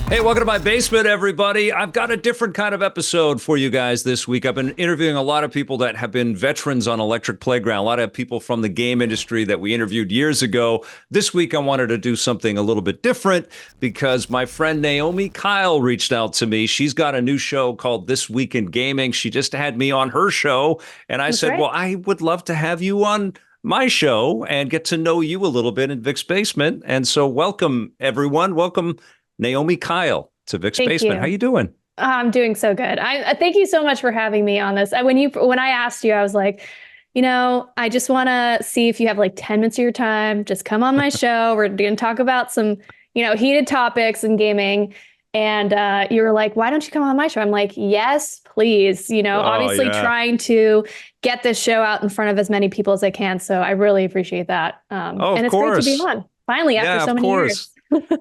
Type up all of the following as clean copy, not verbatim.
Hey, welcome to my basement, everybody. I've got a different kind of episode for you guys this week. I've been interviewing a lot of people that have been veterans on Electric Playground, a lot of people from the game industry that we interviewed years ago. This week, I wanted to do something a little bit different because my friend Naomi Kyle reached out to me. She's got a new show called This Week in Gaming. She just had me on her show, and I said, well, I would love to have you on my show and get to know you a little bit in Vic's Basement. And so welcome, everyone. Welcome, Naomi Kyle, to Vic's Basement. How you doing? I'm doing so good. I thank you so much for having me on this. When I asked you, I was like, I just want to see if you have like 10 minutes of your time. Just come on my show. We're going to talk about some, heated topics in gaming. And you were like, why don't you come on my show? I'm like, yes, please. Obviously trying to get this show out in front of as many people as I can. So I really appreciate that. And it's great to be on finally after so many years.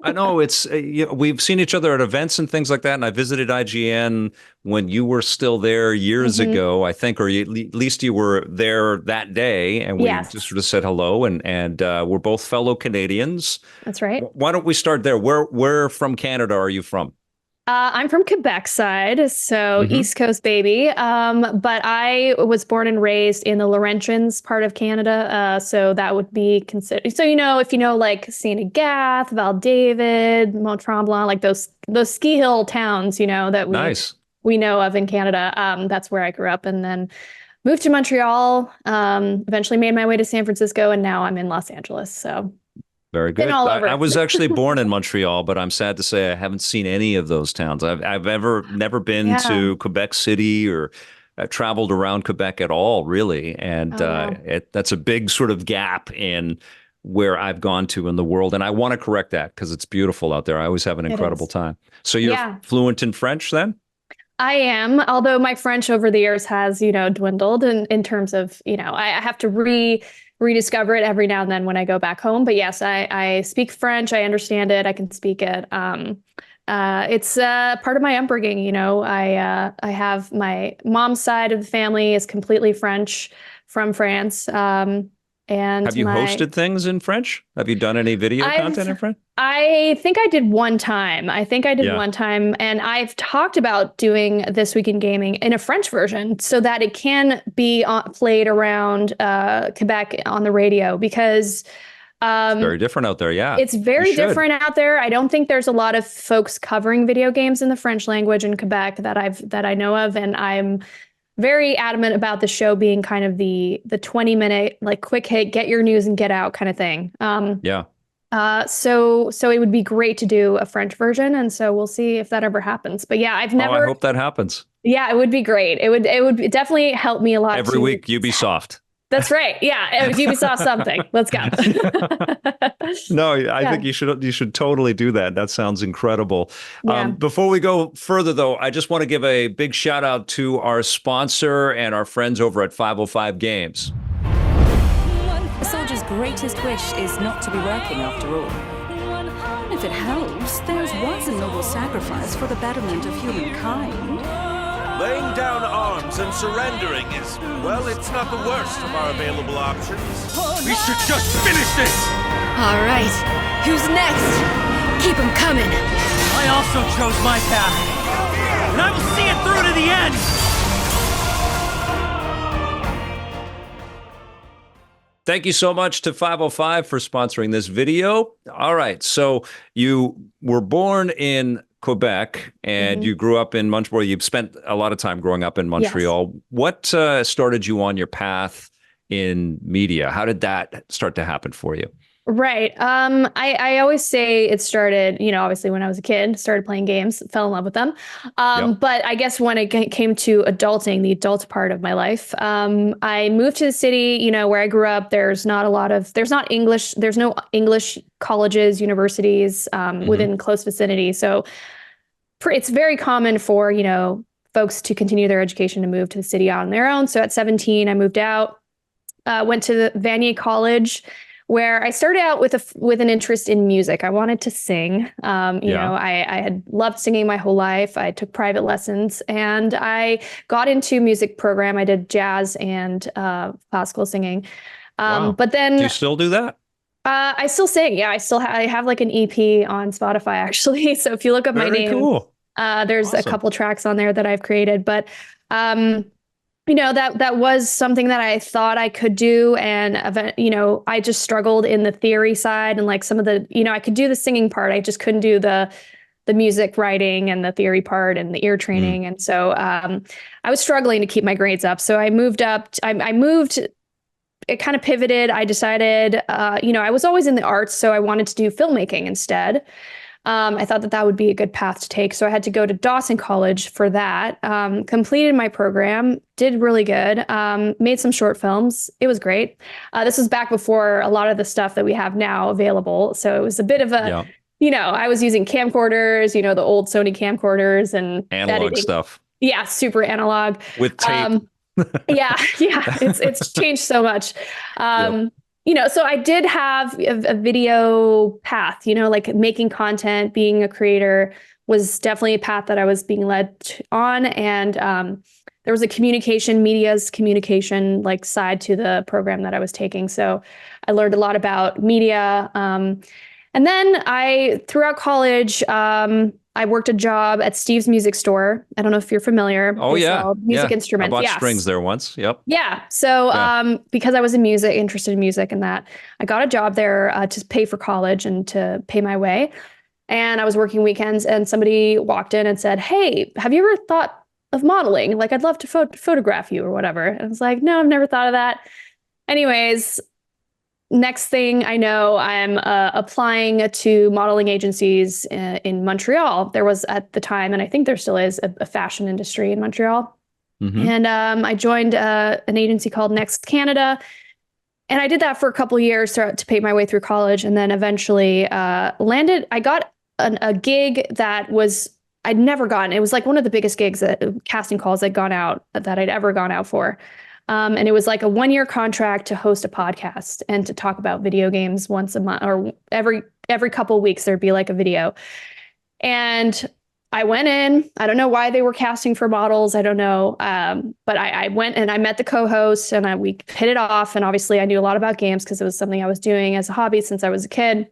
I know it's we've seen each other at events and things like that. And I visited IGN when you were still there years ago, I think, or at least you were there that day. And we just sort of said hello. And we're both fellow Canadians. That's right. Why don't we start there? Where from Canada are you from? I'm from Quebec side, so East Coast baby. But I was born and raised in the Laurentians part of Canada. So that would be considered. So, if like St. Agathe, Val David, Mont Tremblant, like those ski hill towns, that we know of in Canada. That's where I grew up, and then moved to Montreal. Eventually made my way to San Francisco, and now I'm in Los Angeles. So. Very good. I was actually born in Montreal, but I'm sad to say I haven't seen any of those towns. I've never been to Quebec City or traveled around Quebec at all, really. And that's a big sort of gap in where I've gone to in the world. And I want to correct that because it's beautiful out there. I always have an incredible time. So you're fluent in French then? I am, although my French over the years has, dwindled in terms of, I have to rediscover it every now and then when I go back home. But yes, I speak French. I understand it. I can speak it. It's part of my upbringing. I have my mom's side of the family is completely French from France. And have you hosted things in French? Have you done any video content in French? I think I did one time. And I've talked about doing This Week in Gaming in a French version so that it can be played around Quebec on the radio because it's very different out there. Yeah, it's very different out there. I don't think there's a lot of folks covering video games in the French language in Quebec that I know of, and I'm very adamant about the show being kind of the 20-minute, like quick hit, get your news and get out kind of thing. So it would be great to do a French version. And so we'll see if that ever happens. But yeah, I hope that happens. Yeah, it would be great. It would definitely help me a lot. Every week, Ubisoft. That's right. Yeah. Ubisoft something. Let's go. No, I think you should totally do that. That sounds incredible. Yeah. Before we go further, though, I just want to give a big shout out to our sponsor and our friends over at 505 Games. A soldier's greatest wish is not to be working after all. If it helps, theirs was a noble sacrifice for the betterment of humankind. Laying down arms and surrendering is, well, it's not the worst of our available options. We should just finish this! All right, who's next? Keep them coming. I also chose my path, and I will see it through to the end! Thank you so much to 505 for sponsoring this video. All right, so you were born in Quebec and you grew up in Montreal. You've spent a lot of time growing up in Montreal. Yes. What started you on your path in media? How did that start to happen for you? Right. I always say it started, obviously when I was a kid, started playing games, fell in love with them. But I guess when it came to adulting, the adult part of my life, I moved to the city, where I grew up. There's no English colleges, universities within close vicinity. So it's very common for, folks to continue their education to move to the city on their own. So at 17, I moved out, went to the Vanier College, where I started out with an interest in music. I wanted to sing. I had loved singing my whole life. I took private lessons and I got into music program. I did jazz and classical singing. Wow. But then... Do you still do that? I still sing. Yeah, I have like an EP on Spotify actually. So if you look up my Very name, cool. there's a Awesome. couple tracks on there that I've created. But that was something that I thought I could do, and I just struggled in the theory side and like some of the I could do the singing part. I just couldn't do the music writing and the theory part and the ear training. And so I was struggling to keep my grades up. So I moved up. I moved. It kind of pivoted. I decided, I was always in the arts, so I wanted to do filmmaking instead. I thought that would be a good path to take. So I had to go to Dawson College for that. Completed my program, did really good, made some short films. It was great. This was back before a lot of the stuff that we have now available. So it was a bit of a, I was using camcorders, the old Sony camcorders and analog editing stuff. Yeah, super analog. With tape. Yeah. It's changed so much. So I did have a video path, like making content, being a creator was definitely a path that I was being led on. And there was a media's communication like side to the program that I was taking. So I learned a lot about media. And then throughout college, I worked a job at Steve's Music Store. I don't know if you're familiar. Oh, yeah. Music instruments. I bought strings there once. Yep. Yeah. So because I was interested in music and that, I got a job there to pay for college and to pay my way. And I was working weekends, and somebody walked in and said, "Hey, have you ever thought of modeling? Like, I'd love to photograph you or whatever." And I was like, "No, I've never thought of that." Anyways, next thing I know, I'm applying to modeling agencies in Montreal. There was at the time, and I think there still is, a fashion industry in Montreal. Mm-hmm. And I joined an agency called Next Canada. And I did that for a couple of years to pay my way through college. And then eventually landed, I got a gig that I'd never gotten. It was like one of the biggest gigs, casting calls that I'd ever gone out for. And it was like a 1-year contract to host a podcast and to talk about video games once a month, or every couple of weeks, there'd be like a video. And I went in. I don't know why they were casting for models. I don't know. But I went and I met the co-host, and we hit it off. And obviously I knew a lot about games because it was something I was doing as a hobby since I was a kid.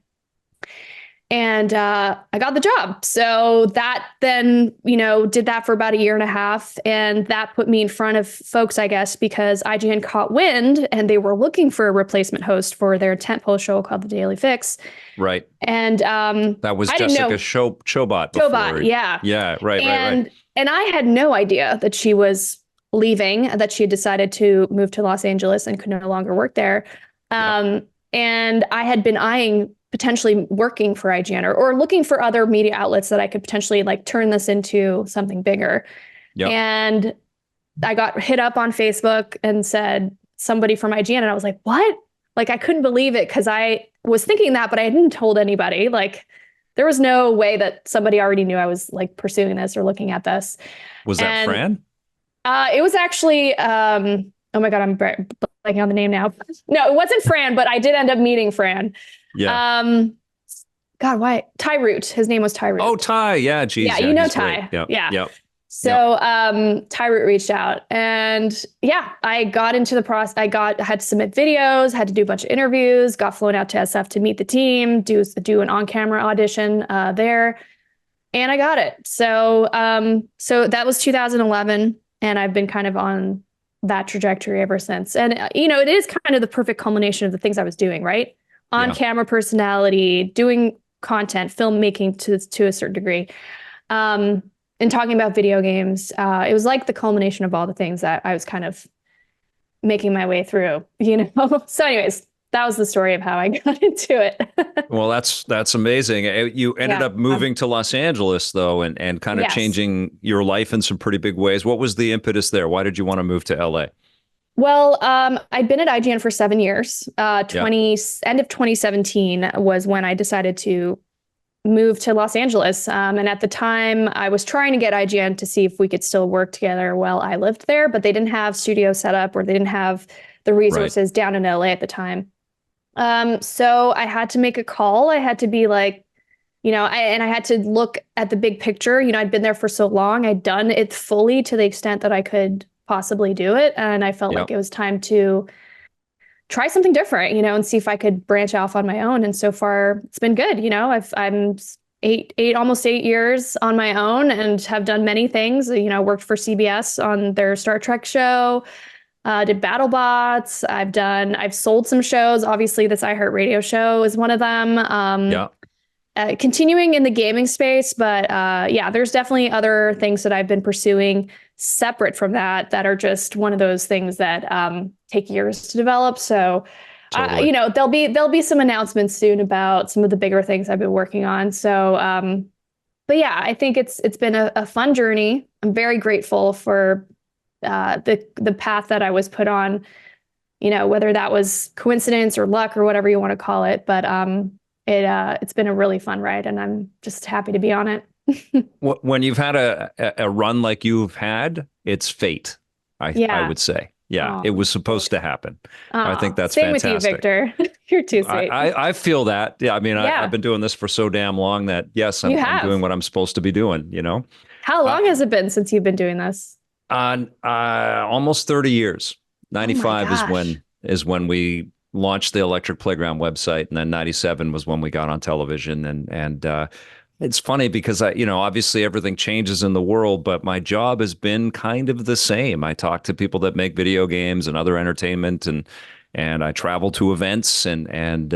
And I got the job. So that then, did that for about 1.5 years. And that put me in front of folks, I guess, because IGN caught wind and they were looking for a replacement host for their tentpole show called The Daily Fix. Right. And that was Jessica Chobot. Chobot, yeah. Yeah, right. And I had no idea that she was leaving, that she had decided to move to Los Angeles and could no longer work there. And I had been eyeing potentially working for IGN or looking for other media outlets that I could potentially like turn this into something bigger. Yep. And I got hit up on Facebook and said somebody from IGN, and I was like, what? Like, I couldn't believe it, because I was thinking that, but I hadn't told anybody. Like, there was no way that somebody already knew I was like pursuing this or looking at this. Was that Fran? It was actually, oh my God, I'm blanking on the name now. No, it wasn't Fran, but I did end up meeting Fran. Yeah. God, why? Ty Root. His name was Ty Root. Oh, Ty. Yeah. Geez. Yeah, you know Ty. Yep. Yeah. Yep. So Ty Root reached out, and I got into the process. I had to submit videos, had to do a bunch of interviews, got flown out to SF to meet the team, do an on-camera audition there, and I got it. So that was 2011, and I've been kind of on that trajectory ever since. And it is kind of the perfect culmination of the things I was doing, right? On-camera personality, doing content, filmmaking to a certain degree, and talking about video games. It was like the culmination of all the things that I was kind of making my way through, So anyways, that was the story of how I got into it. Well, that's amazing. You ended up moving to Los Angeles, though, and kind of changing your life in some pretty big ways. What was the impetus there? Why did you want to move to LA? Well, I'd been at IGN for 7 years. End of 2017 was when I decided to move to Los Angeles. And at the time, I was trying to get IGN to see if we could still work together while I lived there, but they didn't have studio set up, or they didn't have the resources down in LA at the time. So I had to make a call. I had to be like, I had to look at the big picture. I'd been there for so long. I'd done it fully to the extent that I could possibly do it. And I felt like it was time to try something different, and see if I could branch off on my own. And so far it's been good. I'm almost 8 years on my own and have done many things. Worked for CBS on their Star Trek show, did BattleBots. I've sold some shows. Obviously this iHeartRadio show is one of them. Continuing in the gaming space, but there's definitely other things that I've been pursuing separate from that are just one of those things that take years to develop. So, Totally. there'll be some announcements soon about some of the bigger things I've been working on. So, but yeah, I think it's been a fun journey. I'm very grateful for the path that I was put on, whether that was coincidence or luck or whatever you want to call it. But it's been a really fun ride, and I'm just happy to be on it. When you've had a run like you've had, it's fate, I would say. Yeah, it was supposed to happen. I think that's same fantastic. With you, Victor. You're too sweet. I feel that. Yeah, I mean, I've been doing this for so damn long that, yes, I'm doing what I'm supposed to be doing, How long has it been since you've been doing this? Almost 30 years. 95 Oh is when we launched the Electric Playground website, and then 97 was when we got on television. And it's funny because obviously everything changes in the world, but my job has been kind of the same. I talk to people that make video games and other entertainment, and I travel to events and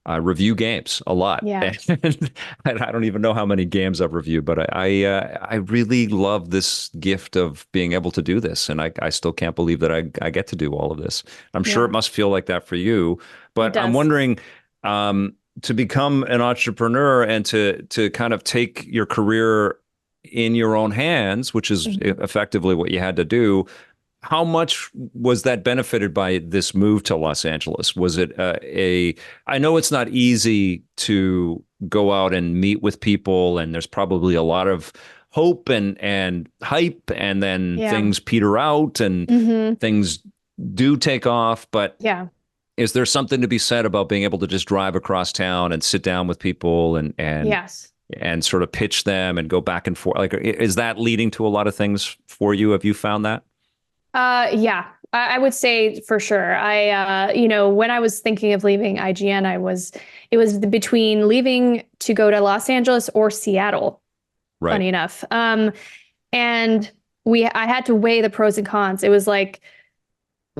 I review games a lot. Yeah. And I don't even know how many games I've reviewed, but I really love this gift of being able to do this. And I still can't believe that I get to do all of this. I'm sure it must feel like that for you, but I'm wondering, to become an entrepreneur and to kind of take your career in your own hands, which is effectively what you had to do. How much was that benefited by this move to Los Angeles? Was it I know it's not easy to go out and meet with people, and there's probably a lot of hope and hype, and then things peter out and things do take off. But is there something to be said about being able to just drive across town and sit down with people and yes, and sort of pitch them and go back and forth? Like, is that leading to a lot of things for you? Have you found that? Yeah, I would say for sure. When I was thinking of leaving IGN, it was between leaving to go to Los Angeles or Seattle. Right. Funny enough. And I had to weigh the pros and cons. It was like,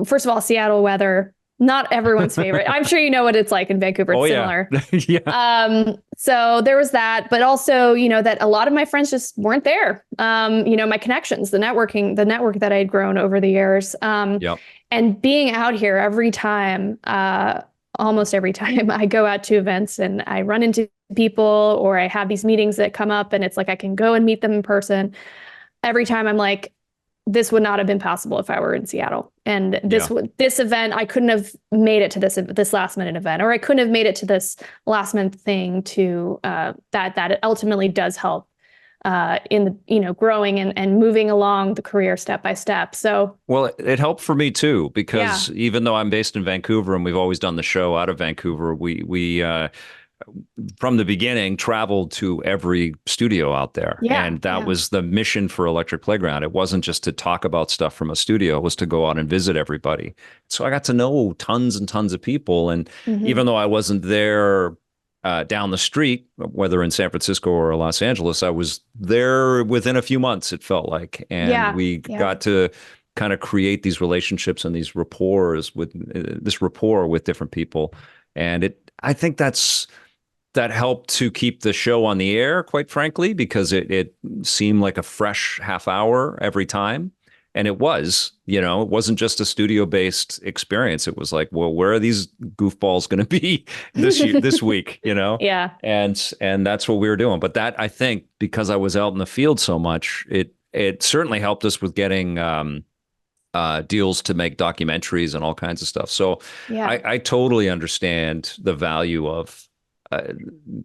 first of all, Seattle weather, not everyone's favorite. I'm sure you know what it's like in Vancouver. It's similar. Yeah. So there was that, but also, that a lot of my friends just weren't there. My connections, the network that I had grown over the years. And being out here every time, almost every time I go out to events and I run into people, or I have these meetings that come up and it's like I can go and meet them in person. Every time I'm like, this would not have been possible if I were in Seattle. And this event, I couldn't have made it to this last minute event, or I couldn't have made it to this last minute thing to that it ultimately does help in the, growing and moving along the career step by step. So, well, it helped for me too, because even though I'm based in Vancouver and we've always done the show out of Vancouver, we from the beginning traveled to every studio out there. And that was the mission for Electric Playground. It wasn't just to talk about stuff from a studio, it was to go out and visit everybody. So I got to know tons and tons of people. And even though I wasn't there down the street, whether in San Francisco or Los Angeles, I was there within a few months, it felt like. And we got to kind of create these relationships and these rapport with different people. And I think that helped to keep the show on the air, quite frankly, because it seemed like a fresh half hour every time. And it wasn't just a studio-based experience. It was like, well, where are these goofballs going to be this week? Yeah. And that's what we were doing. But that, I think, because I was out in the field so much, it certainly helped us with getting deals to make documentaries and all kinds of stuff. So I totally understand the value of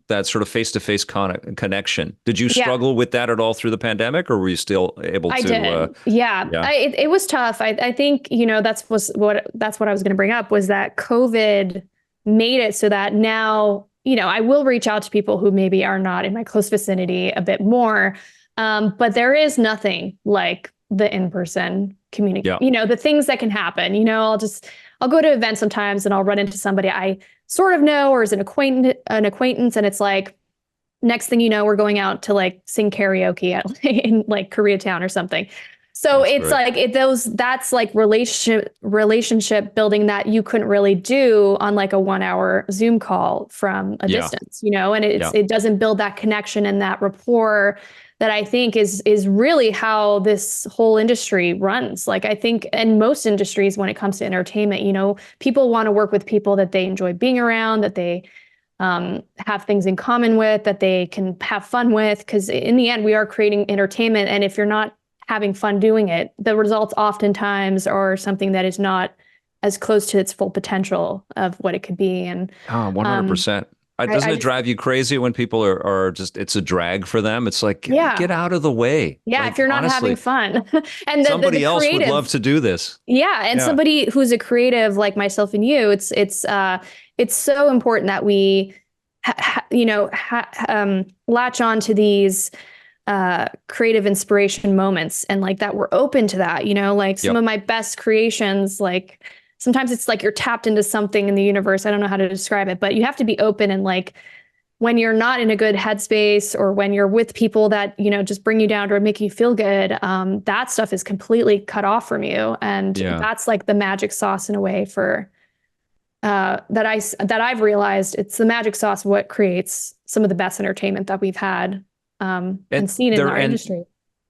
that sort of face-to-face connection. Did you struggle with that at all through the pandemic, or were you still able to? I did. It was tough. I think, that's what I was going to bring up, was that COVID made it so that now, I will reach out to people who maybe are not in my close vicinity a bit more. But there is nothing like the in-person communication, the things that can happen. I'll go to events sometimes and I'll run into somebody I sort of know or is an acquaintance. And it's like, next thing you know, we're going out to like sing karaoke in like Koreatown or something. So That's it's great. like that's like relationship building that you couldn't really do on like a 1 hour Zoom call from a Yeah. distance, and Yeah. it doesn't build that connection and that rapport that I think is really how this whole industry runs. Like I think in most industries when it comes to entertainment, people want to work with people that they enjoy being around, that they have things in common with, that they can have fun with. Because in the end, we are creating entertainment. And if you're not having fun doing it, the results oftentimes are something that is not as close to its full potential of what it could be. And 100%. Doesn't it drive you crazy when people are just, it's a drag for them? It's like, Yeah. get out of the way. Yeah, Like, if you're not honestly, having fun. And somebody else would creative, love to do this. yeah, and Yeah. somebody who's a creative like myself and you, it's so important that we latch on to these creative inspiration moments, and like that we're open to that, like some Yep. of my best creations, like sometimes it's like you're tapped into something in the universe. I don't know how to describe it, but you have to be open. And like when you're not in a good headspace, or when you're with people that just bring you down or make you feel good, that stuff is completely cut off from you. And Yeah. that's like the magic sauce in a way for that I've realized it's the magic sauce what creates some of the best entertainment that we've had and seen in our industry.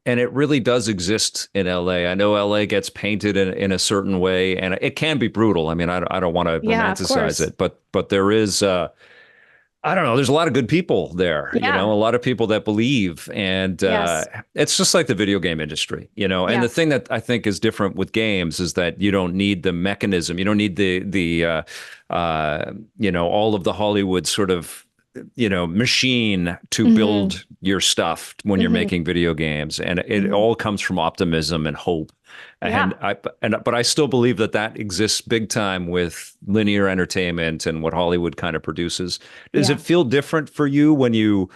And it really does exist in LA. I know LA gets painted in a certain way, and it can be brutal. I mean, I don't want to Yeah, of course. romanticize it, but there is, I don't know, there's a lot of good people there, Yeah. a lot of people that believe. And Yes. it's just like the video game industry, and the Yes. thing that I think is different with games is that you don't need the mechanism. You don't need the all of the Hollywood sort of, machine to Mhm. build your stuff when you're Mhm. making video games. And it Mhm. all comes from optimism and hope. Yeah. But I still believe that exists big time with linear entertainment and what Hollywood kind of produces. Does Yeah. it feel different for you when you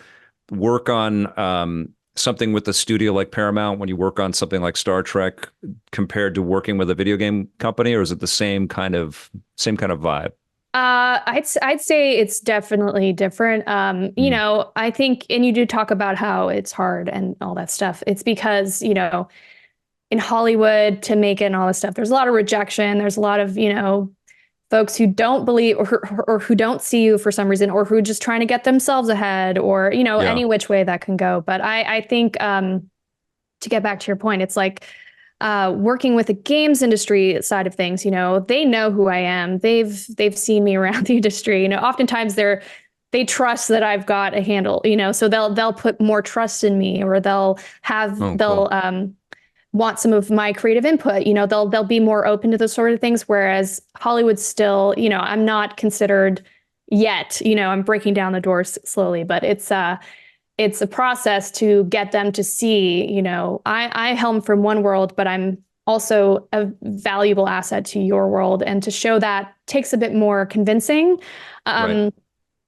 work on something with a studio like Paramount, when you work on something like Star Trek, compared to working with a video game company, or is it the same kind of vibe? I'd say it's definitely different. I think, and you do talk about how it's hard and all that stuff. It's because, in Hollywood to make it and all this stuff, there's a lot of rejection. There's a lot of, folks who don't believe or who don't see you for some reason, or who are just trying to get themselves ahead, or, Yeah. any which way that can go. But I think to get back to your point, it's like, working with the games industry side of things, they know who I am. They've seen me around the industry. Oftentimes they trust that I've got a handle, so they'll put more trust in me, or they'll Cool. want some of my creative input. They'll be more open to those sort of things. Whereas Hollywood still, I'm not considered yet. I'm breaking down the doors slowly, but it's a process to get them to see, I helm from one world, but I'm also a valuable asset to your world. And to show that takes a bit more convincing. Right.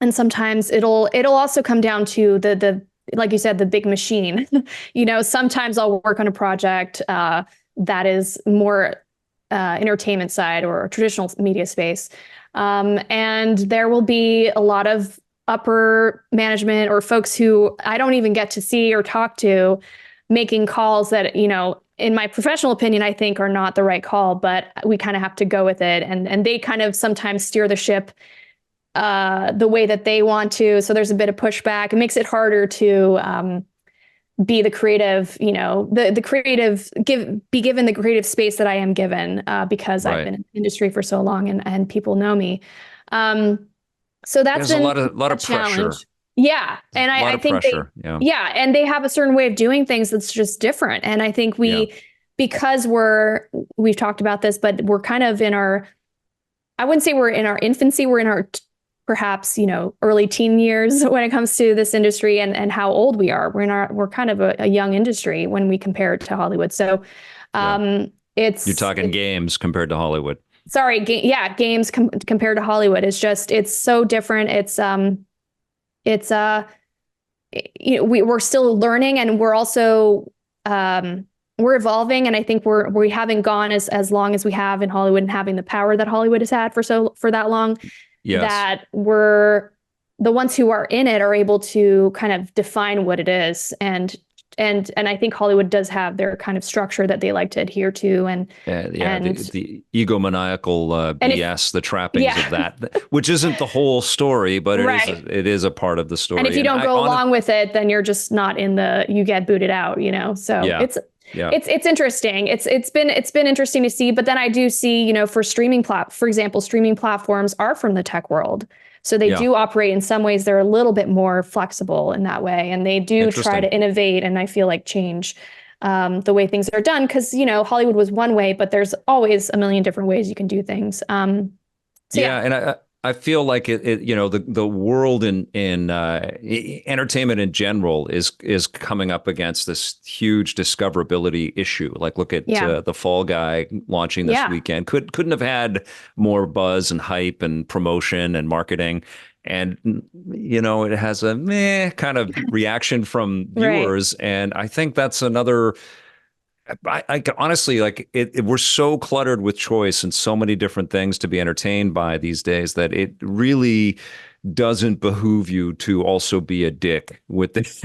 And sometimes it'll also come down to the like you said, the big machine. Sometimes I'll work on a project that is more entertainment side or traditional media space. And there will be a lot of upper management or folks who I don't even get to see or talk to, making calls that, in my professional opinion, I think are not the right call, but we kind of have to go with it. And they kind of sometimes steer the ship the way that they want to. So there's a bit of pushback. It makes it harder to be the creative, the creative, be given the creative space that I am given because Right. I've been in the industry for so long and people know me. So that's There's been a lot of challenge. pressure. Yeah. And A lot I of think pressure. yeah. And they have a certain way of doing things that's just different. And I think because we've talked about this, but we're kind of I wouldn't say we're in our infancy. We're in our perhaps, early teen years when it comes to this industry and how old we are. We're kind of a young industry when we compare it to Hollywood. So You're talking games compared to Hollywood. Sorry. Games compared to Hollywood. It's so different. We're still learning, and we're also, we're evolving, and I think we haven't gone as long as we have in Hollywood and having the power that Hollywood has had for that long. Yes. That we're the ones who are in it are able to kind of define what it is, and I think Hollywood does have their kind of structure that they like to adhere to, and the egomaniacal BS, the trappings of that, which isn't the whole story, but it is a part of the story. And if you don't go along with it, then you're just not you get booted out, So it's interesting. It's been interesting to see, but then I do see, for for example, streaming platforms are from the tech world. So they do operate in some ways. They're a little bit more flexible in that way. And they do try to innovate and I feel like change the way things are done. Because, Hollywood was one way, but there's always a million different ways you can do things. And I feel like the world in entertainment in general is coming up against this huge discoverability issue. Like, look at the Fall Guy launching this weekend. Couldn't have had more buzz and hype and promotion and marketing. And, it has a meh kind of reaction from viewers. And I think that's another. I honestly, we're so cluttered with choice and so many different things to be entertained by these days that it really doesn't behoove you to also be a dick with this.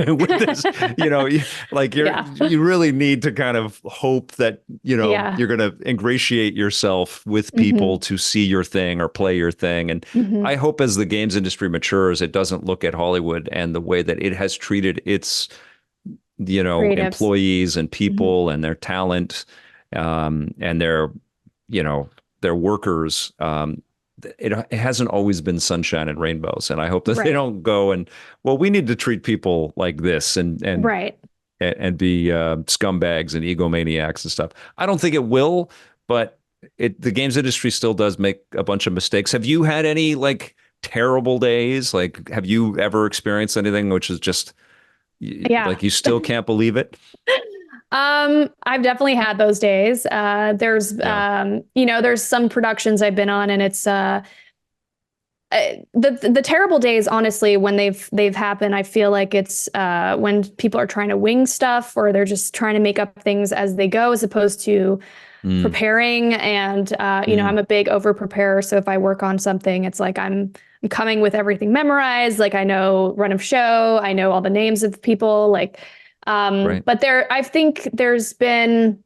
You really need to kind of hope that you're going to ingratiate yourself with people to see your thing or play your thing. And I hope as the games industry matures, it doesn't look at Hollywood and the way that it has treated its creatives, employees and people and their talent and their workers. It hasn't always been sunshine and rainbows. And I hope that they don't go and, we need to treat people like this and be scumbags and egomaniacs and stuff. I don't think it will, but the games industry still does make a bunch of mistakes. Have you had any terrible days? Have you ever experienced anything which is just you still can't believe it? I've definitely had those days. There's some productions I've been on, and it's the terrible days, honestly, when they've happened. I feel like it's when people are trying to wing stuff, or they're just trying to make up things as they go, as opposed to preparing. And I'm a big over preparer, so if I work on something, it's like I'm coming with everything memorized. I know run of show, I know all the names of people. But I think there's been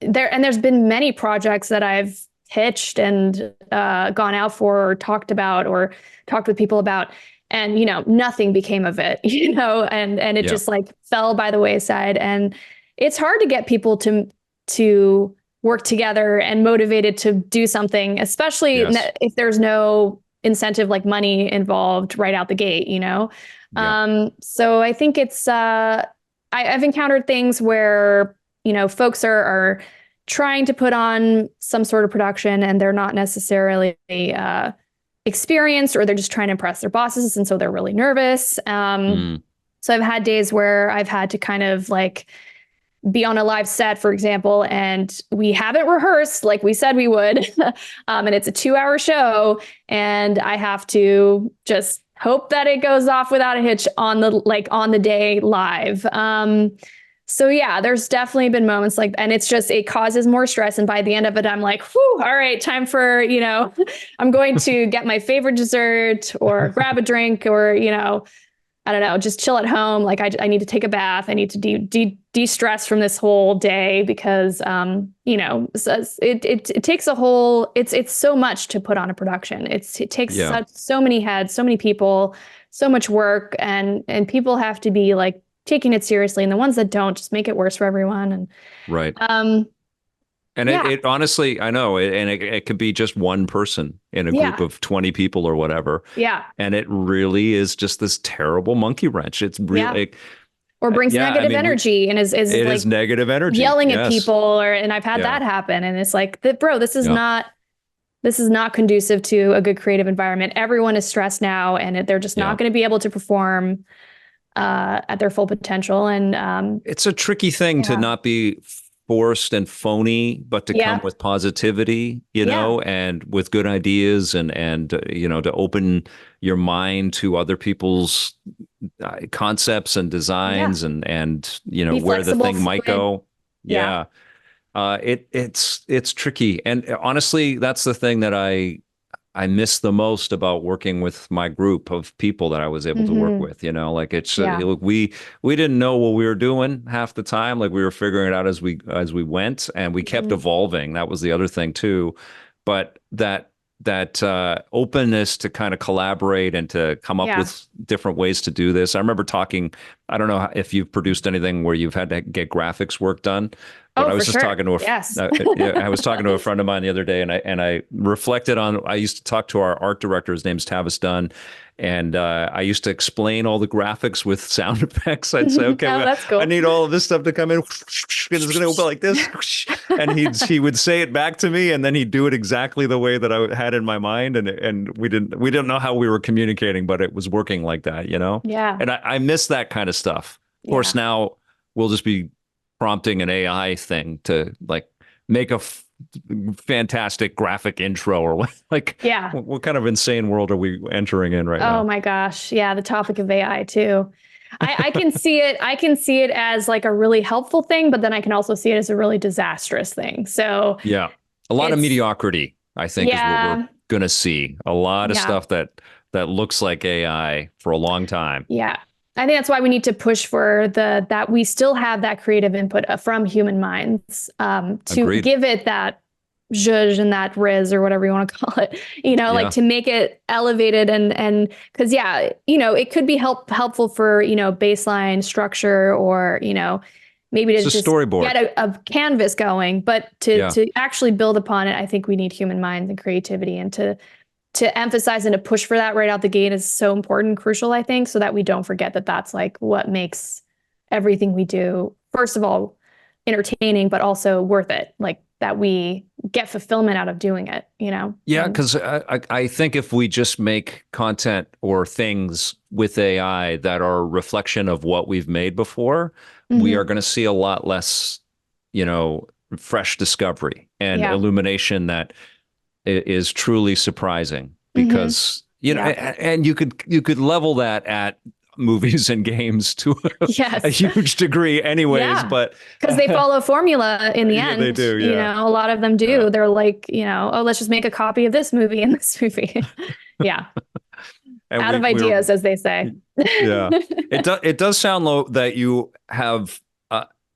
many projects that I've pitched and gone out for, or talked with people about, and nothing became of it. And it just fell by the wayside. And it's hard to get people to work together and motivated to do something, especially if there's no incentive like money involved right out the gate. So I think it's I've encountered things where folks are trying to put on some sort of production and they're not necessarily experienced, or they're just trying to impress their bosses, and so they're really nervous. So I've had days where I've had to kind of be on a live set, for example, and we haven't rehearsed like we said we would. And it's a 2-hour show, and I have to just hope that it goes off without a hitch on the day live. So yeah, there's definitely been moments and it causes more stress. And by the end of it, I'm like, whew, all right, time for, I'm going to get my favorite dessert or grab a drink, or, I don't know, just chill at home. I need to take a bath. I need to de-stress from this whole day, because, it takes a whole, it's so much to put on a production. It takes so many heads, so many people, so much work, and people have to be taking it seriously. And the ones that don't just make it worse for everyone. And it honestly, I know, it could be just one person in a group of 20 people or whatever. Yeah. And it really is just this terrible monkey wrench. It's really or brings negative energy, and is negative energy, yelling at people, and I've had that happen. And it's bro, this is not conducive to a good creative environment. Everyone is stressed now, and they're just not going to be able to perform at their full potential. And it's a tricky thing to not be forced and phony, but to come with positivity, and with good ideas, and to open your mind to other people's concepts and designs, and where the thing might go. Yeah. It's tricky. And honestly, that's the thing that I miss the most about working with my group of people that I was able to work with. Like we didn't know what we were doing half the time. Like we were figuring it out as we went, and we kept evolving. That was the other thing too. But that openness to kind of collaborate and to come up with different ways to do this. I remember talking. I don't know if you've produced anything where you've had to get graphics work done. But I was just talking to I was talking to a friend of mine the other day, and I reflected on. I used to talk to our art director. His name's Tavis Dunn, and I used to explain all the graphics with sound effects. I'd say, okay, that's cool. I need all of this stuff to come in, and it's going to open like this, and he would say it back to me, and then he'd do it exactly the way that I had in my mind, and we didn't know how we were communicating, but it was working like that, Yeah. And I miss that kind of stuff. Of course, now we'll just be prompting an AI thing to like make a fantastic graphic intro or what kind of insane world are we entering in right now? Oh my gosh. Yeah. The topic of AI too. I can see it. I can see it as like a really helpful thing, but then I can also see it as a really disastrous thing. So yeah, a lot of mediocrity, I think, is what we're going to see. A lot of stuff that looks like AI for a long time. Yeah. I think that's why we need to push for that we still have that creative input from human minds to give it that zhuzh and that riz or whatever you want to call it, like to make it elevated and because it could be helpful for baseline structure or maybe to just storyboard. Get a canvas going, but to actually build upon it, I think we need human minds and creativity, and to emphasize and to push for that right out the gate is so important, crucial, I think, so that we don't forget that that's like what makes everything we do, first of all, entertaining, but also worth it. Like that we get fulfillment out of doing it, Yeah, because I think if we just make content or things with AI that are a reflection of what we've made before, we are going to see a lot less, fresh discovery and illumination that is truly surprising, because and you could level that at movies and games to a huge degree anyways, but because they follow formula in the end. They do, a lot of them do. They're like, oh, let's just make a copy of this movie and this movie. Out of ideas, as they say. It does sound low that you have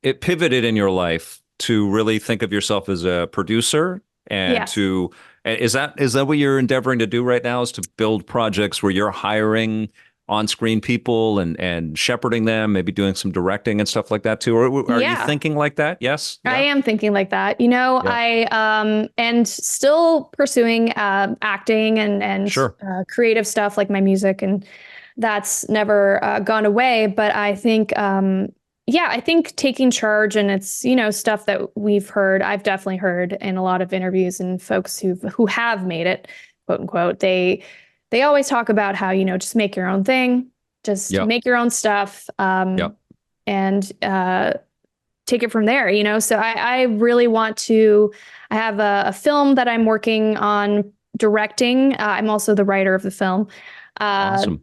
it pivoted in your life to really think of yourself as a producer and to is that what you're endeavoring to do right now, is to build projects where you're hiring on-screen people and shepherding them, maybe doing some directing and stuff like that too? Or are you thinking like that? Yes? I am thinking like that. I and still pursuing acting and creative stuff like my music, and that's never gone away. But I think I think taking charge, and it's, stuff that I've definitely heard in a lot of interviews, and folks who have made it, quote unquote, they always talk about how, just make your own thing, just make your own stuff, and take it from there, So I really want to, I have a film that I'm working on directing. I'm also the writer of the film. Awesome.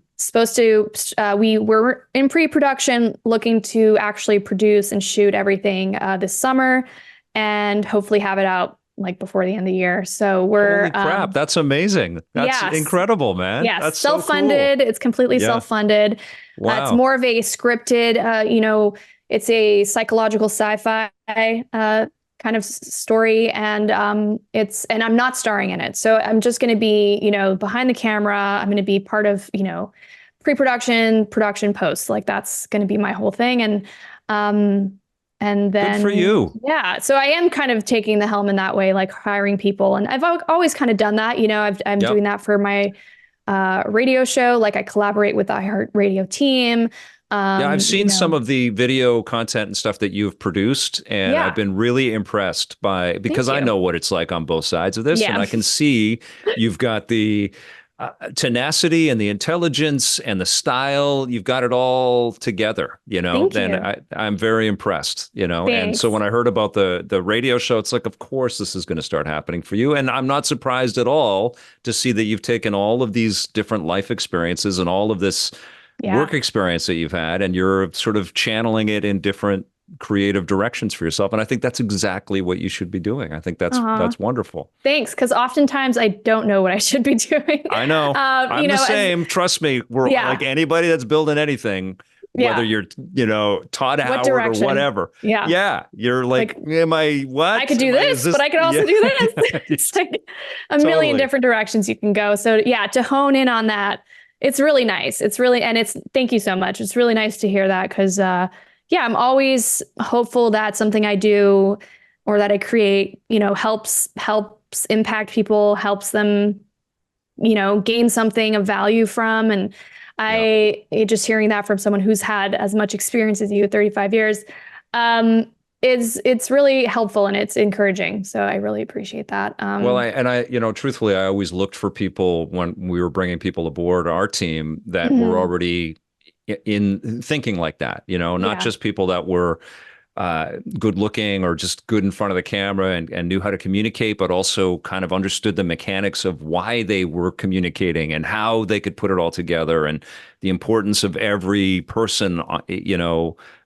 We were in pre-production, looking to actually produce and shoot everything this summer, and hopefully have it out like before the end of the year. So we're holy crap, that's amazing. That's incredible, man. Yes, that's self-funded. So cool. It's completely self-funded. Wow. It's more of a scripted, it's a psychological sci-fi kind of story, and I'm not starring in it. So I'm just going to be, behind the camera. I'm going to be part of, pre-production, production, post. Like that's going to be my whole thing. And then good for you. Yeah. So I am kind of taking the helm in that way, like hiring people. And I've always kind of done that. I'm doing that for my radio show. Like I collaborate with the iHeartRadio team. I've seen some of the video content and stuff that you've produced, and I've been really impressed because I know what it's like on both sides of this, and I can see you've got the tenacity and the intelligence and the style. You've got it all together, and I'm very impressed, Thanks. And so when I heard about the radio show, it's like, of course, this is going to start happening for you. And I'm not surprised at all to see that you've taken all of these different life experiences and all of this work experience that you've had, and you're sort of channeling it in different creative directions for yourself. And I think that's exactly what you should be doing. I think that's wonderful. Thanks, because oftentimes I don't know what I should be doing. I know. I'm the same. Trust me. We're like anybody that's building anything, whether you're, Todd Howard or whatever. Yeah. Yeah. You're like, am I what? I could do this, but I could also do this. It's like a million different directions you can go. So to hone in on that, it's really nice. Thank you so much. It's really nice to hear that because, I'm always hopeful that something I do or that I create, helps impact people, helps them, gain something of value from. And just hearing that from someone who's had as much experience as you, 35 years, it's really helpful and it's encouraging. So I really appreciate that. Truthfully, I always looked for people when we were bringing people aboard our team that were already in thinking like that, not just people that were good looking or just good in front of the camera and knew how to communicate, but also kind of understood the mechanics of why they were communicating and how they could put it all together and the importance of every person,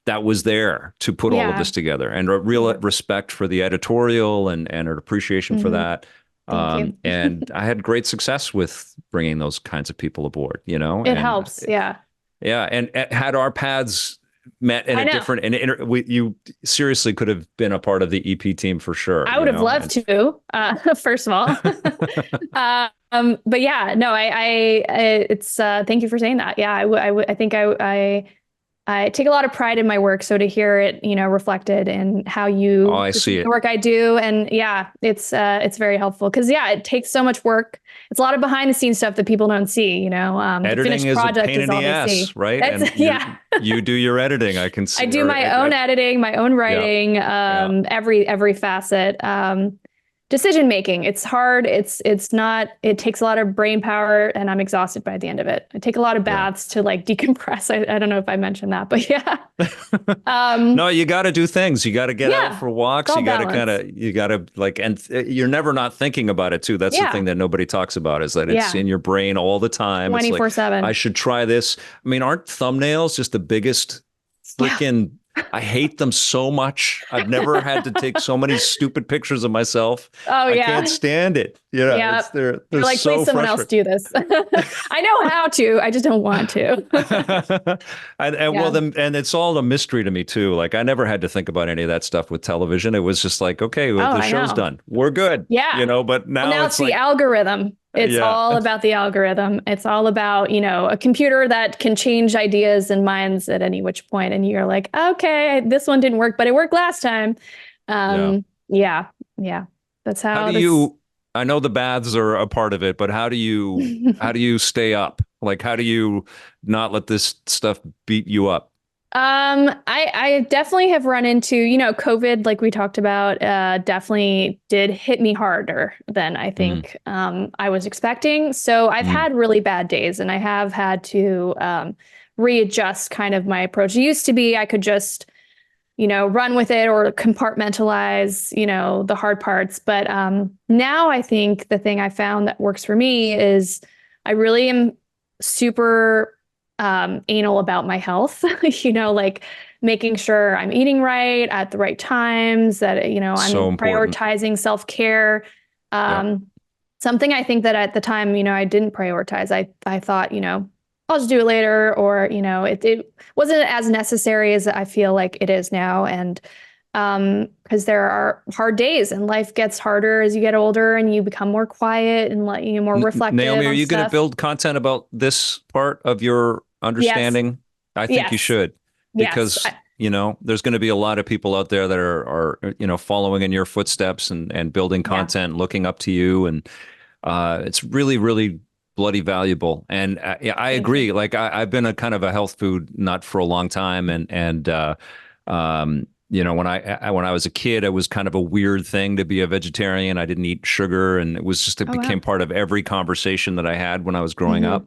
that was there to put all of this together, and a real respect for the editorial and an appreciation for that. And I had great success with bringing those kinds of people aboard, It helps. Yeah. Yeah. And had our paths met in a different, you seriously could have been a part of the EP team for sure. I would have loved to, first of all. But it's, thank you for saying that. Yeah. I think I take a lot of pride in my work. So to hear it, reflected in how you see the work I do. And it's very helpful because it takes so much work. It's a lot of behind the scenes stuff that people don't see, Editing is a pain in the ass, right? And you do your editing. I can see. I do my own editing, my own writing, every facet. Decision making. It's hard. It takes a lot of brain power and I'm exhausted by the end of it. I take a lot of baths to decompress. I don't know if I mentioned that, but no, you got to do things. You got to get out for walks. You got to and you're never not thinking about it too. That's the thing that nobody talks about is that it's in your brain all the time. 24/7. I should try this. I mean, aren't thumbnails just the biggest freaking I hate them so much. I've never had to take so many stupid pictures of myself. I can't stand it. They're like, so please someone else do this. I know how to, I just don't want to. and it's all a mystery to me too. Like I never had to think about any of that stuff with television. It was just like, okay, the show's done. We're good. Yeah. But now it's the algorithm. It's all about the algorithm. It's all about, a computer that can change ideas and minds at any which point. And you're like, okay, this one didn't work, but it worked last time. That's how I know the baths are a part of it, but how do you stay up? Like, how do you not let this stuff beat you up? I definitely have run into, COVID, like we talked about, definitely did hit me harder than I think I was expecting. So I've had really bad days and I have had to readjust kind of my approach. It used to be I could just, run with it or compartmentalize, the hard parts. But now I think the thing I found that works for me is I really am super anal about my health, like making sure I'm eating right at the right times, that, I'm prioritizing self-care. Something I think that at the time, I didn't prioritize. I thought, I'll just do it later, or, it wasn't as necessary as I feel like it is now. And because there are hard days and life gets harder as you get older and you become more quiet and more reflective. Naomi, are you going to build content about this part of your understanding? Yes. I think you should, because there's going to be a lot of people out there that are following in your footsteps and building content, looking up to you, and it's really, really bloody valuable. And I agree. Like I've been a kind of a health food nut for a long time, and when I was a kid, it was kind of a weird thing to be a vegetarian. I didn't eat sugar, and it was just became part of every conversation that I had when I was growing up.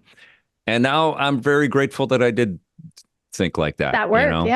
And now I'm very grateful that I did think like that. That worked,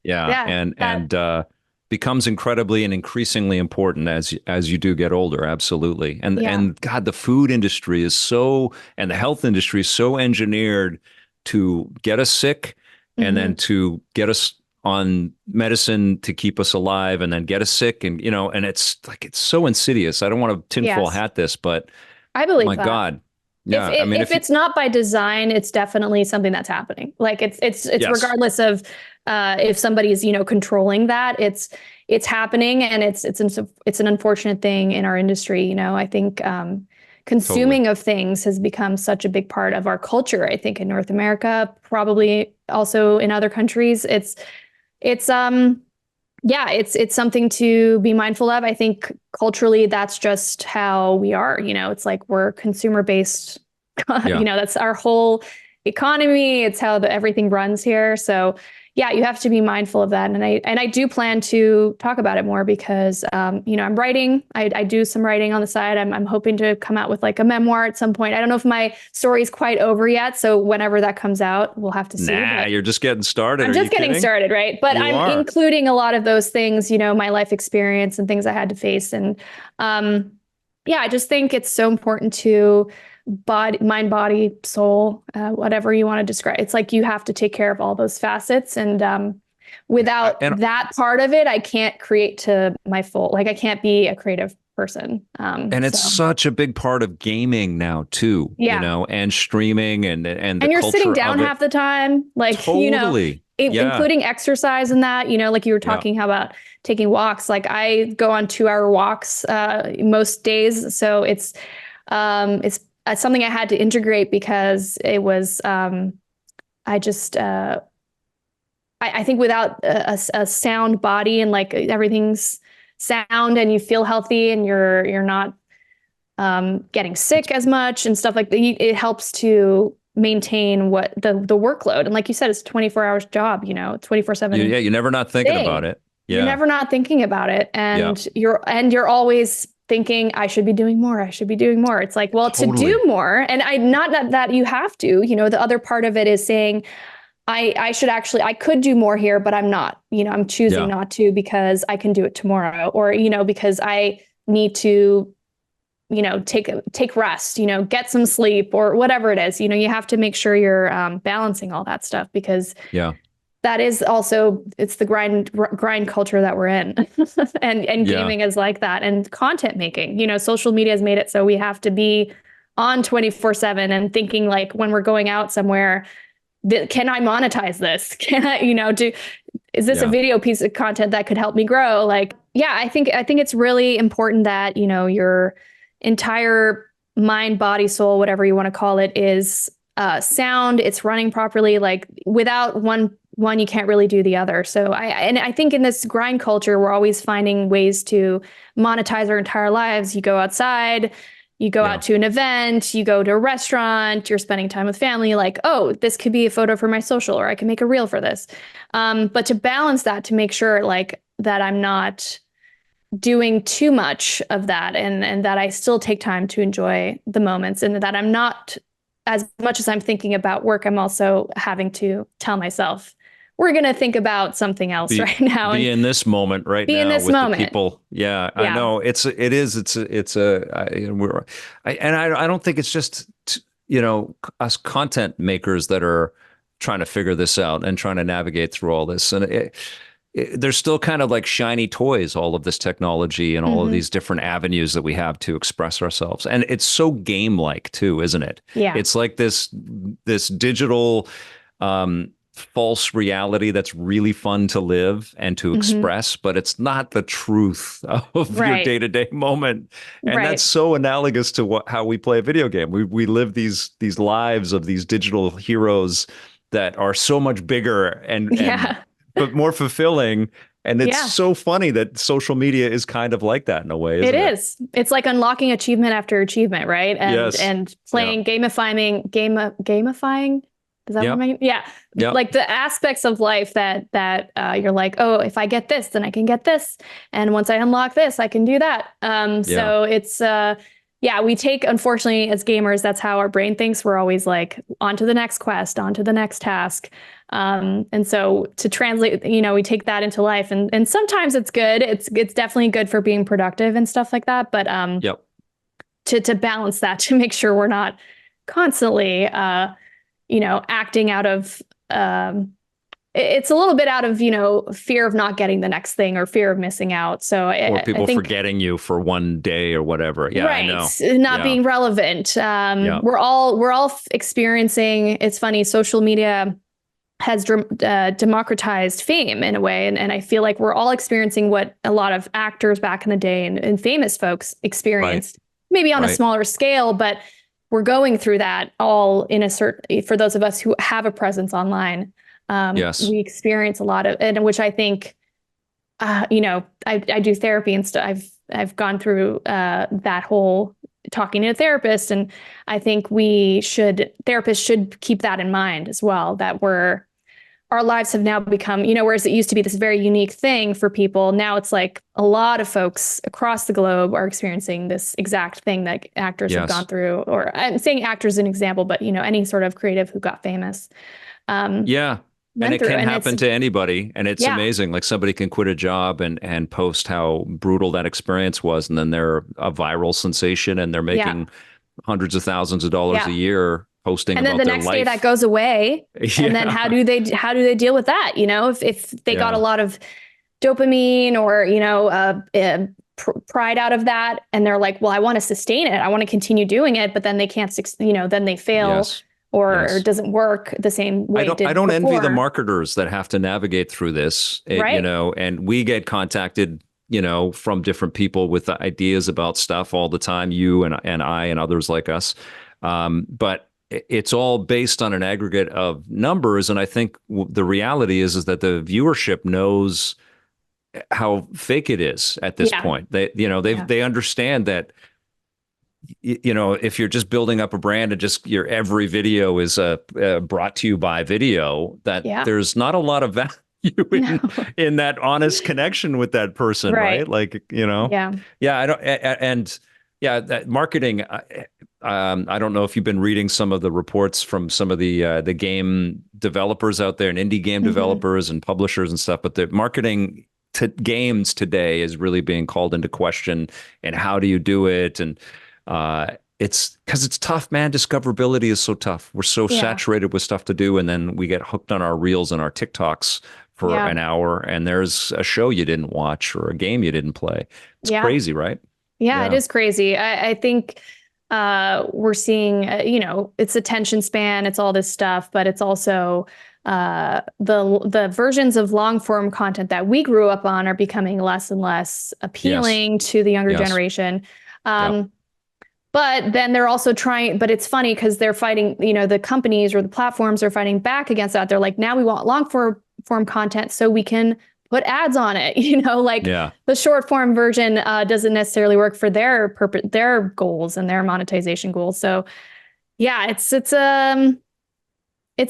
and becomes incredibly and increasingly important as you do get older. Absolutely, and God, the food industry is and the health industry is so engineered to get us sick, and then to get us on medicine to keep us alive and then get us sick. And, and it's like, it's so insidious. I don't want to tinfoil hat this, but I believe my that. God. Yeah. If it's not by design, it's definitely something that's happening. Like it's Yes. regardless of if somebody's, controlling that, it's happening, and it's an unfortunate thing in our industry. I think consuming of things has become such a big part of our culture. I think in North America, probably also in other countries, it's something to be mindful of. I think culturally, that's just how we are. It's like we're consumer based. That's our whole economy. It's how everything runs here. So yeah, you have to be mindful of that. And I do plan to talk about it more because, I'm writing. I do some writing on the side. I'm hoping to come out with like a memoir at some point. I don't know if my story is quite over yet. So whenever that comes out, we'll have to see. You're just getting started. I'm just getting started, right? But I'm including a lot of those things, my life experience and things I had to face. And I just think it's so important to mind, body, soul, whatever you want to describe. It's like you have to take care of all those facets. And without that part of it, I can't create to my full, like I can't be a creative person. And it's such a big part of gaming now too, and streaming and the you're culture sitting down half the time, like, totally. Including exercise and that, like you were talking about taking walks. Like I go on 2-hour walks most days. So it's something I had to integrate because it was, I think without a sound body and like everything's sound and you feel healthy and you're not getting sick as much and stuff like that, it helps to maintain what the workload. And like you said, it's a 24 hours job, 24/7. Yeah. You're never not thinking about it. Yeah. You're never not thinking about it. And you're always thinking I should be doing more. I should be doing more. It's like, well, to do more. And not that you have to, the other part of it is saying, I could do more here, but I'm not, I'm choosing not to because I can do it tomorrow or, because I need to, take rest, get some sleep or whatever it is, you have to make sure you're balancing all that stuff because that is also, it's the grind culture that we're in and gaming is like that and content making, social media has made it so we have to be on 24/7 and thinking like when we're going out somewhere, can I monetize this? Can I, is this a video piece of content that could help me grow? Like, I think it's really important that, your entire mind, body, soul, whatever you want to call it is sound, it's running properly. Like without one, you can't really do the other. So I think in this grind culture, we're always finding ways to monetize our entire lives. You go outside, you go out to an event, you go to a restaurant, you're spending time with family, like, oh, this could be a photo for my social, or I can make a reel for this. But to balance that, to make sure like that I'm not doing too much of that and that I still take time to enjoy the moments and that I'm not, as much as I'm thinking about work, I'm also having to tell myself, we're going to think about something else right now. Be in this moment right now. Be in this moment. The people. Yeah, I know. I don't think it's just, us content makers that are trying to figure this out and trying to navigate through all this. And there's still kind of like shiny toys, all of this technology and all of these different avenues that we have to express ourselves. And it's so game-like too, isn't it? Yeah. It's like this digital, false reality that's really fun to live and to express, but it's not the truth of your day-to-day moment. And that's so analogous to how we play a video game. We live these lives of these digital heroes that are so much bigger and but more fulfilling. And it's so funny that social media is kind of like that in a way, isn't it? It is. It's like unlocking achievement after achievement, right? And playing gamifying. Is that what I mean? Yeah. Like the aspects of life that you're like, oh, if I get this, then I can get this. And once I unlock this, I can do that. So it's, we take, unfortunately, as gamers, that's how our brain thinks. We're always like, on to the next quest, on to the next task. And so to translate, we take that into life and sometimes it's good. It's definitely good for being productive and stuff like that. But to balance that, to make sure we're not constantly, acting out of it's a little bit out of, fear of not getting the next thing or fear of missing out. So or people I think, forgetting you for one day or whatever. Yeah, right, I know. not being relevant. We're all experiencing, it's funny, social media has democratized fame in a way. And I feel like we're all experiencing what a lot of actors back in the day and famous folks experienced, maybe on a smaller scale, but we're going through that all in for those of us who have a presence online. We experience a lot of, and which I think, I do therapy and stuff. I've gone through that whole talking to a therapist, and I think therapists should keep that in mind as well, that our lives have now become, whereas it used to be this very unique thing for people, now it's like a lot of folks across the globe are experiencing this exact thing that actors have gone through, or I'm saying actors as an example, but any sort of creative who got famous. And it can happen to anybody, and it's amazing. Like somebody can quit a job and post how brutal that experience was, and then they're a viral sensation, and they're making hundreds of thousands of dollars a year posting about their life. And then the next day that goes away, and then how do they deal with that? If they got a lot of dopamine or pride out of that, and they're like, well, I want to sustain it, I want to continue doing it, but then they can't, then they fail. Or it doesn't work the same way it did I don't before. envy the marketers that have to navigate through this, and we get contacted, from different people with ideas about stuff all the time, you and I and others like us. But it's all based on an aggregate of numbers. And I think the reality is that the viewership knows how fake it is at this point. They understand that, if you're just building up a brand and just your every video is brought to you by video, that there's not a lot of value in that honest connection with that person, right? Like, I don't, and that marketing. I don't know if you've been reading some of the reports from some of the game developers out there and indie game developers and publishers and stuff, but the marketing to games today is really being called into question. And how do you do it? And it's because it's tough, man. Discoverability is so tough. We're so saturated with stuff to do. And then we get hooked on our reels and our TikToks for an hour. And there's a show you didn't watch or a game you didn't play. It's crazy, right? Yeah, it is crazy. I think we're seeing, it's attention span, it's all this stuff, but it's also the versions of long form content that we grew up on are becoming less and less appealing to the younger generation. But then they're also trying, but it's funny because they're fighting, the companies or the platforms are fighting back against that. They're like, now we want long form content so we can put ads on it, the short form version doesn't necessarily work for their goals and their monetization goals. So it's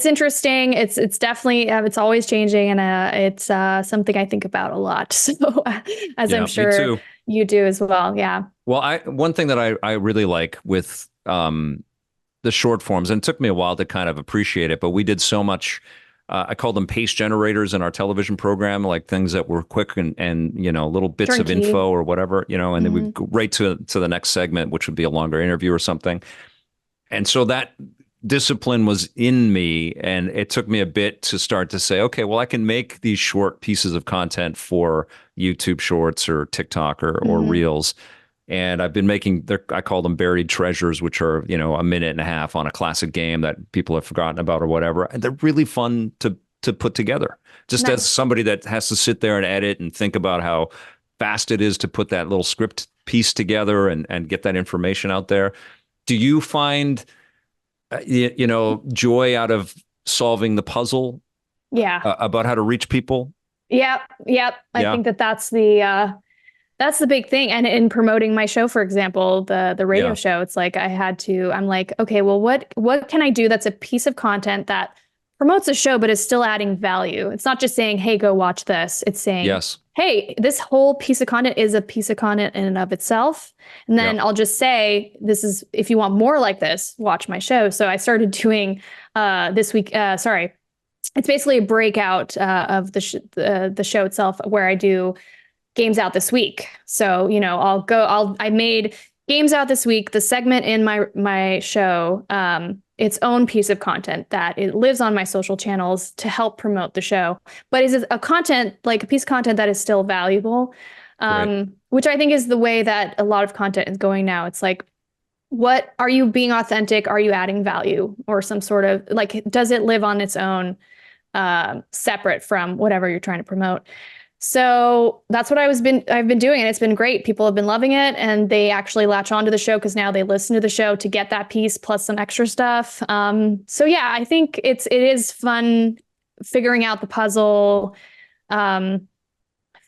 interesting. It's definitely, it's always changing. And it's something I think about a lot. So as I'm sure you do as well. Yeah. Well, one thing that I really like with the short forms, and it took me a while to kind of appreciate it, but we did so much. I call them pace generators in our television program, like things that were quick and little bits of info or whatever, and then we go right to the next segment, which would be a longer interview or something. And so that discipline was in me, and it took me a bit to start to say, okay, well, I can make these short pieces of content for YouTube Shorts or TikTok or Reels. And I've been making, I call them buried treasures, which are, a minute and a half on a classic game that people have forgotten about or whatever. And they're really fun to put together. Just as somebody that has to sit there and edit and think about how fast it is to put that little script piece together and get that information out there. Do you find, joy out of solving the puzzle? About how to reach people? Yep. I think that's the big thing. And in promoting my show, for example, the radio show, it's like I'm like, okay, well, what can I do that's a piece of content that promotes a show, but is still adding value? It's not just saying, hey, go watch this. It's saying, hey, this whole piece of content is a piece of content in and of itself. And then I'll just say, this is, if you want more like this, watch my show. So I started doing this week, it's basically a breakout of the show itself, where I do games out this week. So, I made games out this week, the segment in my show, its own piece of content that it lives on my social channels to help promote the show, but is a content, like a piece of content that is still valuable, Right. which I think is the way that a lot of content is going now. It's like, what are you being authentic? Are you adding value or some sort of like, does it live on its own, separate from whatever you're trying to promote? So that's what I've been doing, and it's been great. People have been loving it, and they actually latch onto the show because now they listen to the show to get that piece plus some extra stuff. So yeah, I think it is fun figuring out the puzzle,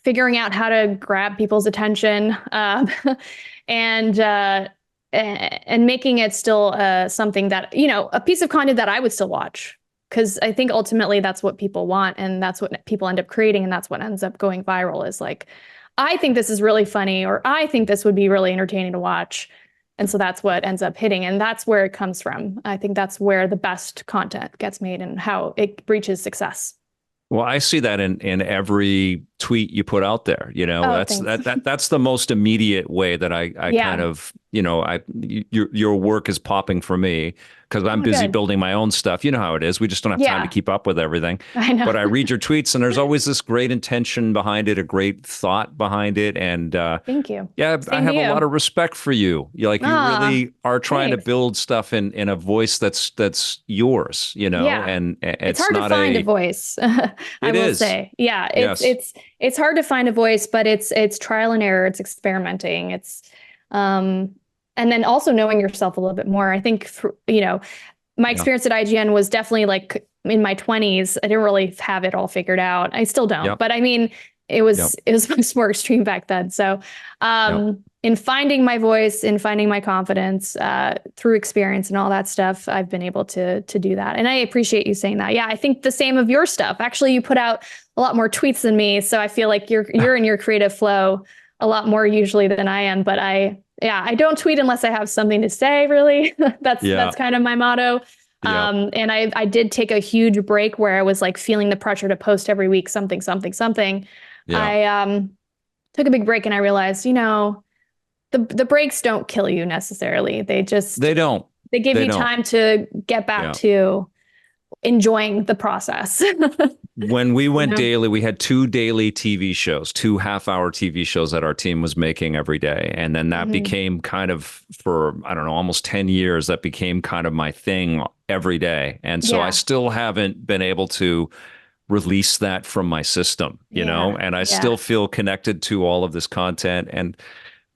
figuring out how to grab people's attention, and making it still something that, a piece of content that I would still watch. Because I think ultimately that's what people want, and that's what people end up creating, and that's what ends up going viral is like, I think this is really funny, or I think this would be really entertaining to watch. And so that's what ends up hitting, and that's where it comes from. I think that's where the best content gets made and how it reaches success. Well, I see that in every tweet you put out there. That's the most immediate way that I kind of, your work is popping for me because I'm busy building my own stuff. You know how it is. We just don't have time to keep up with everything. I know. But I read your tweets, and there's always this great intention behind it, a great thought behind it. And thank you. Yeah, I have a lot of respect for you. You really are trying to build stuff in a voice that's yours, and it's hard to find a voice. I will say. Yeah, it's hard to find a voice, but it's trial and error, it's experimenting. It's and then also knowing yourself a little bit more. I think my experience at IGN was definitely like in my 20s. I didn't really have it all figured out. I still don't. But I mean, it was much more extreme back then. So in finding my voice, in finding my confidence through experience and all that stuff, I've been able to do that. And I appreciate you saying that. Yeah, I think the same of your stuff. Actually, you put out a lot more tweets than me, so I feel like you're in your creative flow a lot more usually than I am. But I don't tweet unless I have something to say, really. That's kind of my motto. And I did take a huge break where I was like feeling the pressure to post every week something. Yeah. I took a big break, and I realized, the breaks don't kill you necessarily. They don't. They give you time to get back to enjoying the process. When we went daily, we had 2 daily TV shows, 2 half-hour TV shows that our team was making every day. And then that became kind of, for, I don't know, almost 10 years, that became kind of my thing every day. And so I still haven't been able to release that from my system, and I still feel connected to all of this content.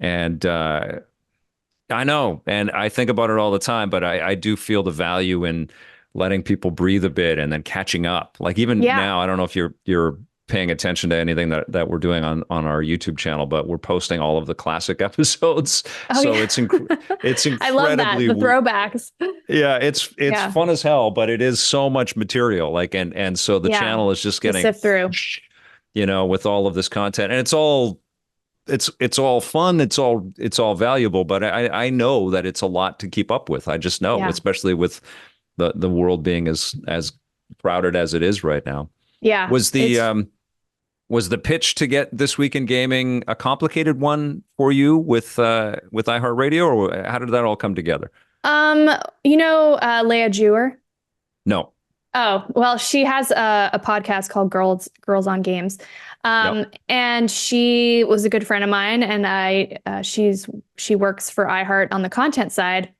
And I know, and I think about it all the time, but I do feel the value in letting people breathe a bit and then catching up. Like even now, I don't know if you're paying attention to anything that we're doing on our YouTube channel, but we're posting all of the classic episodes. It's incredibly. I love that, the throwbacks. Yeah, it's fun as hell, but it is so much material. Like and so the channel is just getting sift through, with all of this content, and it's all fun, it's all valuable, but I know that it's a lot to keep up with. I just know, especially with the world being as crowded as it is right now. Yeah. Was the pitch to get This Week in Gaming a complicated one for you with iHeartRadio, or how did that all come together? Leah Jewer? No. Oh, well, she has a podcast called Girls on Games. And she was a good friend of mine, and she works for iHeart on the content side.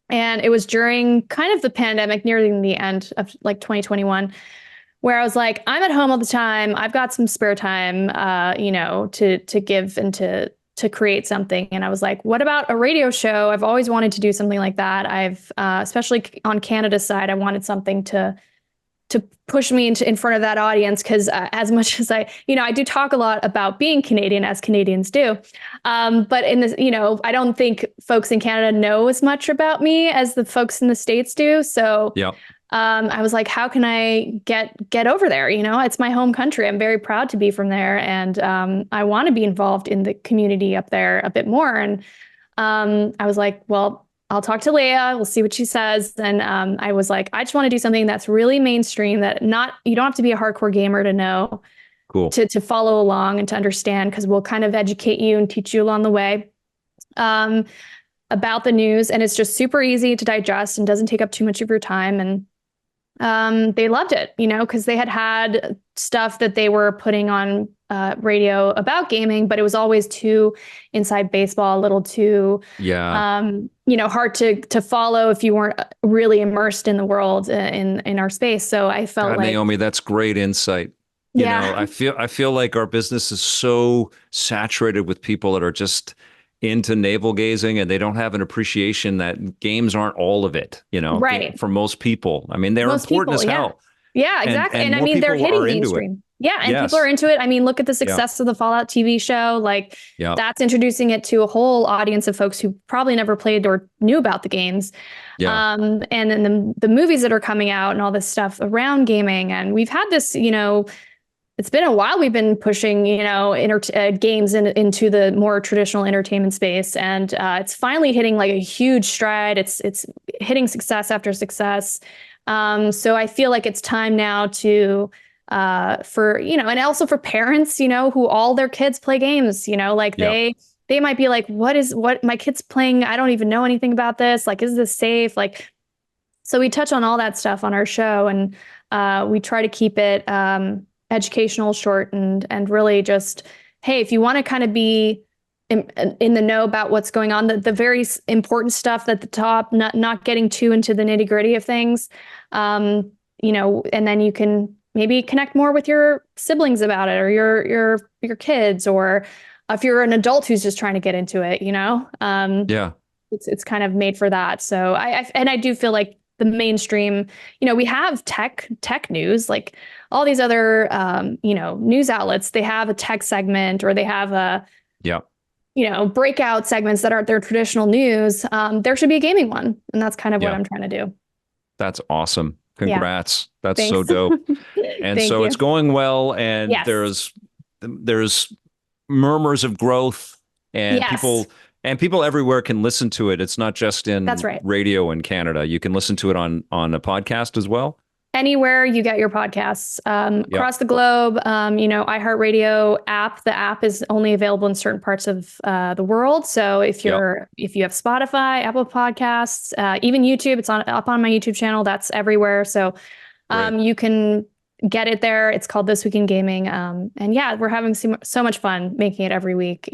And it was during kind of the pandemic, nearing the end of like 2021, where I was like, I'm at home all the time. I've got some spare time, to give and to create something. And I was like, what about a radio show? I've always wanted to do something like that. I've, especially on Canada's side, I wanted something to push me in front of that audience. Cause as much as I do talk a lot about being Canadian, as Canadians do. But in this, I don't think folks in Canada know as much about me as the folks in the States do. So I was like, how can I get over there? It's my home country. I'm very proud to be from there. And I want to be involved in the community up there a bit more. And I was like, well, I'll talk to Leah. We'll see what she says. And I was like, I just want to do something that's really mainstream, that you don't have to be a hardcore gamer to know, to follow along and to understand, because we'll kind of educate you and teach you along the way. about the news, and it's just super easy to digest and doesn't take up too much of your time. And they loved it, because they had stuff that they were putting on radio about gaming, but it was always too inside baseball, a little too, hard to follow if you weren't really immersed in the world in our space. So I felt like, Naomi, that's great insight. You know, I feel like our business is so saturated with people that are just into navel gazing, and they don't have an appreciation that games aren't all of it, right. For most people. I mean, they're important as hell. Yeah, exactly. And I mean, they're hitting mainstream. Yeah, and people are into it. I mean, look at the success of the Fallout TV show. Like, that's introducing it to a whole audience of folks who probably never played or knew about the games. And then the movies that are coming out and all this stuff around gaming. And we've had this, it's been a while we've been pushing, games into the more traditional entertainment space. And it's finally hitting like a huge stride. It's hitting success after success. So I feel like it's time now to for, and also for parents, who all their kids play games, they might be like, what my kid's playing? I don't even know anything about this. Like, is this safe? Like, so we touch on all that stuff on our show, and we try to keep it educational, short, and really just, hey, if you want to kind of be in the know about what's going on, the very important stuff at the top, not getting too into the nitty gritty of things, and then you can maybe connect more with your siblings about it, or your kids, or if you're an adult who's just trying to get into it, it's kind of made for that. So I do feel like the mainstream, we have tech news, like all these other, news outlets, they have a tech segment, or they have breakout segments that aren't their traditional news. There should be a gaming one. And that's kind of what I'm trying to do. That's awesome. Congrats. That's so dope. And so it's going well, and there's murmurs of growth, and people everywhere can listen to it. It's not just in radio in Canada. You can listen to it on a podcast as well. Anywhere you get your podcasts, across the globe, iHeartRadio app. The app is only available in certain parts of the world. So if you have Spotify, Apple Podcasts, even YouTube, it's up on my YouTube channel. That's everywhere. So you can get it there. It's called This Week in Gaming. And we're having so much fun making it every week.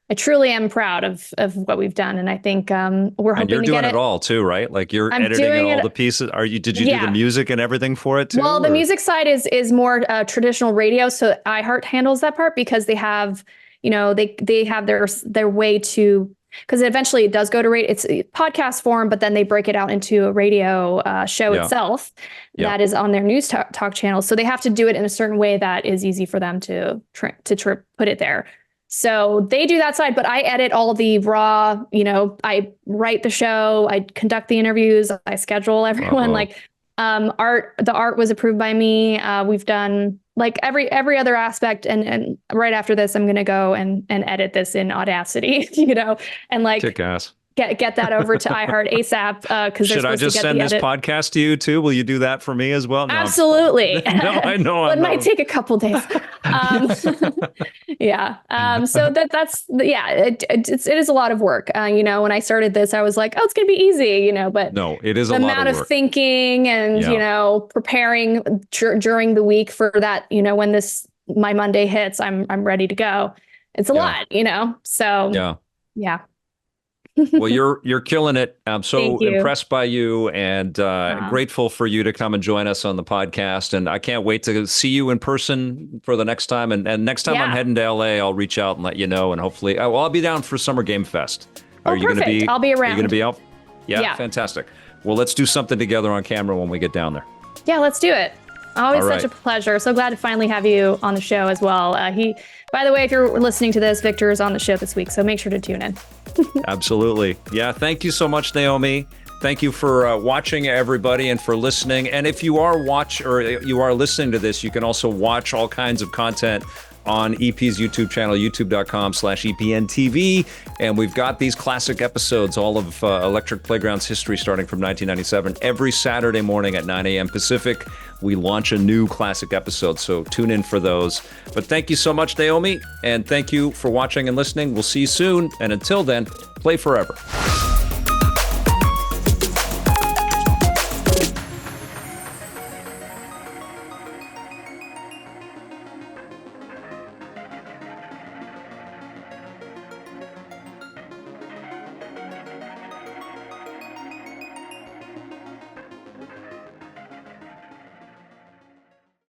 I truly am proud of what we've done, and I think we're hoping. And you're doing it all too, right? Like you're editing all the pieces. Did you do the music and everything for it too? Well, the music side is more traditional radio, so iHeart handles that part, because they have, they have their way to, because eventually it does go to radio. It's podcast form, but then they break it out into a radio show itself that is on their news talk channel. So they have to do it in a certain way that is easy for them to put it there. So they do that side, but I edit all the raw, I write the show, I conduct the interviews, I schedule everyone. The art was approved by me. We've done like every other aspect. And right after this, I'm going to go and edit this in Audacity, and like kick ass. Get that over to iHeart ASAP. Because should I just send this podcast to you too? Will you do that for me as well? No, absolutely. I know. It might take a couple days. So it is a lot of work. When I started this, I was like, oh, it's going to be easy, but no, it is a lot of work. The amount of thinking and, preparing during the week for that, when my Monday hits, I'm ready to go. It's a lot, so yeah. Well, you're killing it. I'm so impressed by you, and grateful for you to come and join us on the podcast. And I can't wait to see you in person for the next time. And next time I'm heading to LA, I'll reach out and let you know. And hopefully, I'll be down for Summer Game Fest. Are you going to be? I'll be around. Are you going to be out? Yeah, fantastic. Well, let's do something together on camera when we get down there. Yeah, let's do it. Always such a pleasure. So glad to finally have you on the show as well. By the way, if you're listening to this, Victor is on the show this week, so make sure to tune in. Absolutely. Yeah. Thank you so much, Naomi. Thank you for watching, everybody, and for listening. And if you are listening to this, you can also watch all kinds of content on EP's YouTube channel, youtube.com/EPNTV. And we've got these classic episodes, all of Electric Playground's history starting from 1997. Every Saturday morning at 9 a.m. Pacific, we launch a new classic episode. So tune in for those. But thank you so much, Naomi. And thank you for watching and listening. We'll see you soon. And until then, play forever.